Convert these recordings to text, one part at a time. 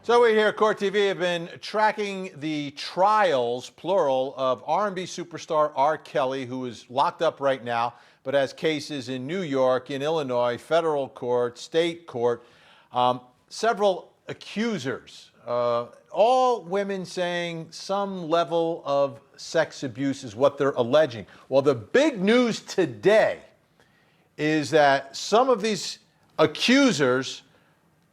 So we here at Court TV have been tracking the trials, plural, of R&B superstar R. Kelly, who is locked up right now, but has cases in New York, in Illinois, federal court, state court, several accusers, all women saying some level of sex abuse is what they're alleging. Well, the big news today is that some of these accusers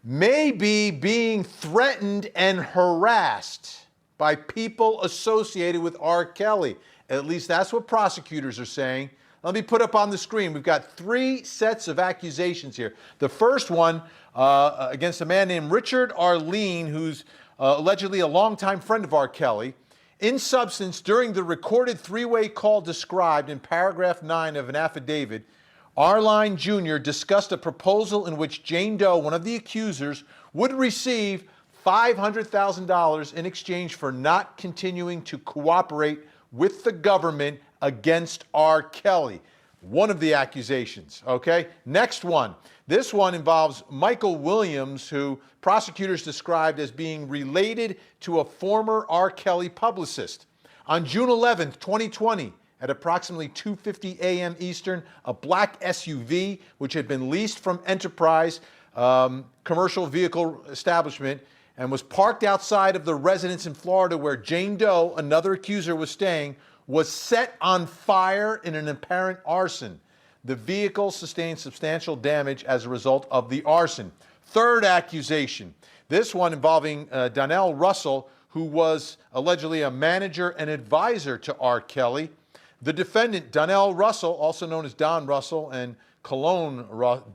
may be being threatened and harassed by people associated with R. Kelly. At least that's what prosecutors are saying. Let me put up on the screen. We've got three sets of accusations here. The first one against a man named Richard Arlene, who's allegedly a longtime friend of R. Kelly. In substance, during the recorded three-way call described in paragraph 9 of an affidavit, Arline Jr. discussed a proposal in which Jane Doe, one of the accusers, would receive $500,000 in exchange for not continuing to cooperate with the government against R. Kelly. One of the accusations, okay? Next one. This one involves Michael Williams, who prosecutors described as being related to a former R. Kelly publicist. On June 11th, 2020, at approximately 2:50 a.m. Eastern, a black SUV, which had been leased from Enterprise commercial vehicle establishment and was parked outside of the residence in Florida where Jane Doe, another accuser, was staying, was set on fire in an apparent arson. The vehicle sustained substantial damage as a result of the arson. Third accusation, this one involving Donnell Russell, who was allegedly a manager and advisor to R. Kelly. The defendant, Donnell Russell, also known as Don Russell and Cologne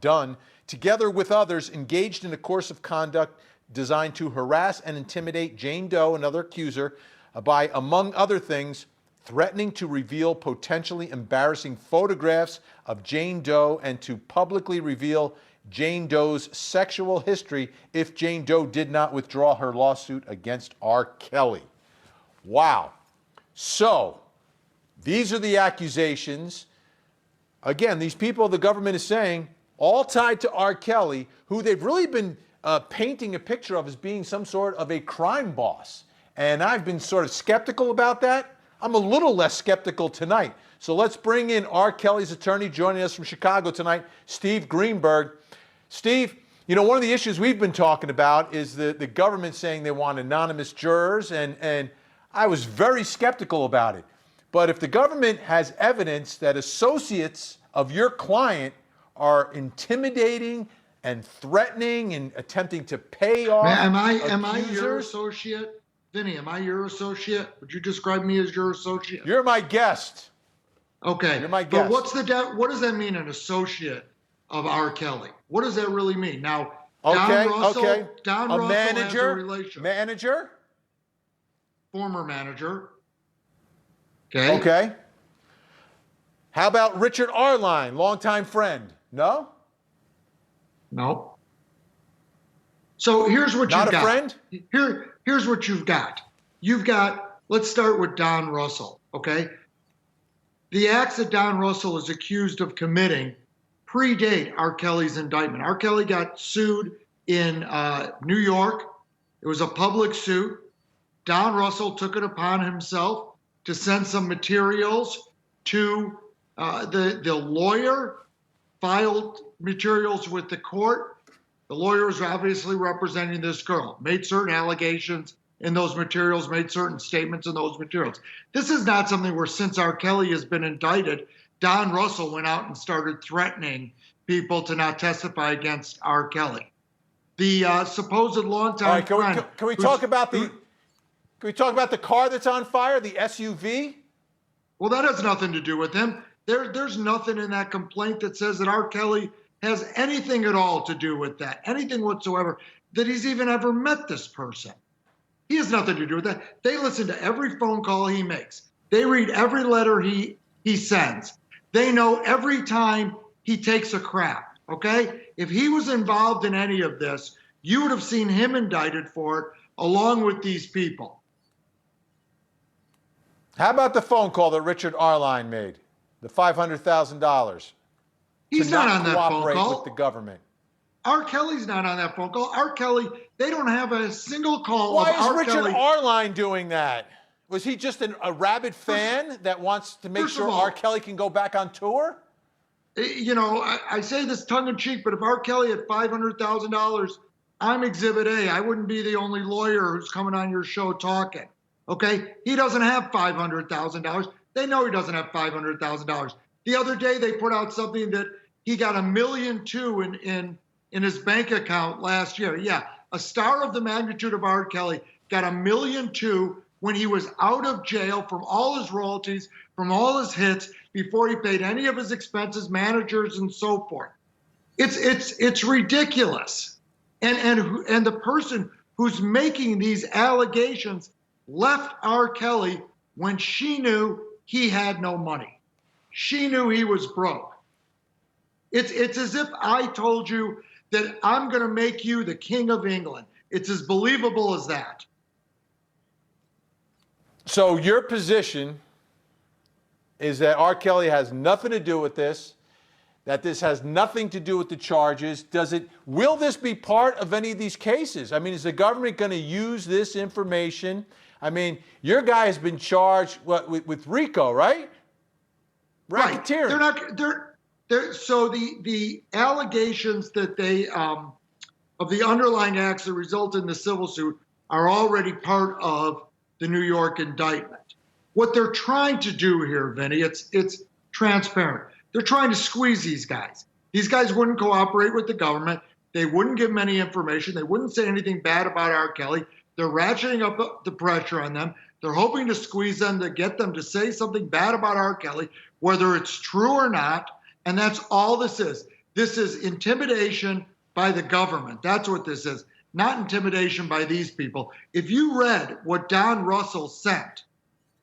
Dunn, together with others, engaged in a course of conduct designed to harass and intimidate Jane Doe, another accuser, by, among other things, threatening to reveal potentially embarrassing photographs of Jane Doe and to publicly reveal Jane Doe's sexual history if Jane Doe did not withdraw her lawsuit against R. Kelly. Wow. So, these are the accusations. Again, these people the government is saying, all tied to R. Kelly, who they've really been painting a picture of as being some sort of a crime boss. And I've been sort of skeptical about that. I'm a little less skeptical tonight. So let's bring in R. Kelly's attorney joining us from Chicago tonight, Steve Greenberg. Steve, you know, one of the issues we've been talking about is the government saying they want anonymous jurors, and I was very skeptical about it. But if the government has evidence that associates of your client are intimidating and threatening and attempting to pay off Am I your associate? Vinny, am I your associate? Would you describe me as your associate? You're my guest. Okay. You're my guest. But what does that mean, an associate of R. Kelly? What does that really mean? Now, Okay, Don Russell, okay. Don A Russell manager, has a relationship. manager? Former manager. Okay. Okay. How about Richard Arline, longtime friend? No? No. So here's what Not you've a got. friend? Here's what you've got. Let's start with Don Russell, okay? The acts that Don Russell is accused of committing predate R. Kelly's indictment. R. Kelly got sued in New York. It was a public suit. Don Russell took it upon himself to send some materials to the lawyer, filed materials with the court. The lawyer is obviously representing this girl, made certain allegations in those materials, made certain statements in those materials. This is not something where, since R. Kelly has been indicted, Don Russell went out and started threatening people to not testify against R. Kelly. The supposed longtime friend. Can we talk about the car that's on fire, the SUV? Well, that has nothing to do with him. There's nothing in that complaint that says that R. Kelly has anything at all to do with that, anything whatsoever, that he's even ever met this person. He has nothing to do with that. They listen to every phone call he makes. They read every letter he sends. They know every time he takes a crap, okay? If he was involved in any of this, you would have seen him indicted for it along with these people. How about the phone call that Richard Arline made? The $500,000. He's not on that phone call. With the government. R. Kelly's not on that phone call. R. Kelly, they don't have a single call Why of is R. Richard Kelly. Arline doing that? Was he just a rabid fan that wants to make First of sure all, R. Kelly can go back on tour? You know, I say this tongue in cheek, but if R. Kelly had $500,000, I'm Exhibit A. I wouldn't be the only lawyer who's coming on your show talking. Okay? He doesn't have $500,000. They know he doesn't have $500,000. The other day they put out something that he got $1.2 million in his bank account last year. Yeah, a star of the magnitude of R. Kelly got $1.2 million when he was out of jail from all his royalties, from all his hits, before he paid any of his expenses, managers, and so forth. It's ridiculous. And the person who's making these allegations left R. Kelly when she knew he had no money. She knew he was broke. It's as if I told you that I'm going to make you the King of England. It's as believable as that. So your position is that R. Kelly has nothing to do with this, that this has nothing to do with the charges. Will this be part of any of these cases? I mean, is the government going to use this information? I mean, your guy has been charged with RICO, right? Racketeering. Right. So the allegations that they of the underlying acts that result in the civil suit are already part of the New York indictment. What they're trying to do here, Vinny, it's transparent. They're trying to squeeze these guys. These guys wouldn't cooperate with the government. They wouldn't give them any information. They wouldn't say anything bad about R. Kelly. They're ratcheting up the pressure on them. They're hoping to squeeze them to get them to say something bad about R. Kelly, whether it's true or not. And that's all this is. This is intimidation by the government. That's what this is, not intimidation by these people. If you read what Don Russell sent,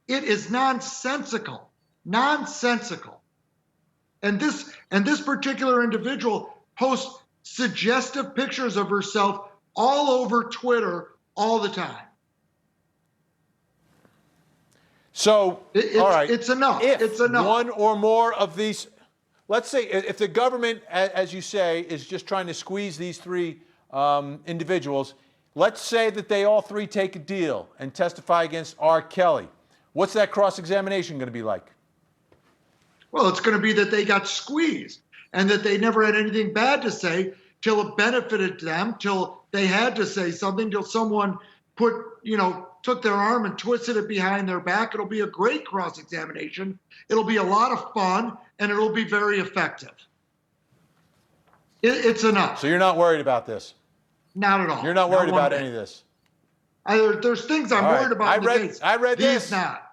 it is nonsensical. Nonsensical. And this particular individual posts suggestive pictures of herself all over Twitter all the time. So, all right. It's enough. If it's enough. One or more of these, let's say, if the government, as you say, is just trying to squeeze these three individuals, let's say that they all three take a deal and testify against R. Kelly. What's that cross-examination going to be like? Well, it's going to be that they got squeezed and that they never had anything bad to say till it benefited them, till they had to say something, till someone took their arm and twisted it behind their back. It'll be a great cross-examination. It'll be a lot of fun, and it'll be very effective. It's enough. So you're not worried about this? Not at all. You're not worried about any of this? There's things I'm worried about in the case. I read this. These not.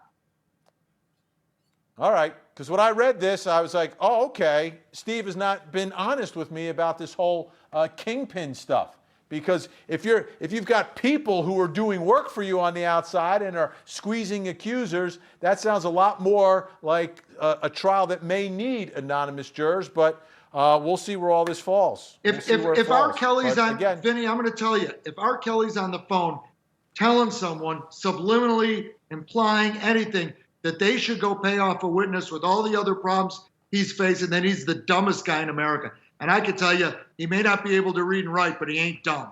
All right, because when I read this, I was like, oh, okay, Steve has not been honest with me about this whole kingpin stuff. Because if you've got people who are doing work for you on the outside and are squeezing accusers, that sounds a lot more like a trial that may need anonymous jurors, but we'll see where all this falls. If R. Kelly's on, Vinny, I'm going to tell you, if R. Kelly's on the phone telling someone, subliminally implying anything, that they should go pay off a witness with all the other problems he's facing, then he's the dumbest guy in America. And I can tell you, he may not be able to read and write, but he ain't dumb.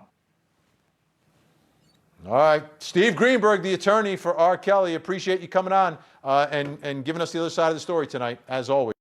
All right. Steve Greenberg, the attorney for R. Kelly, appreciate you coming on and giving us the other side of the story tonight, as always.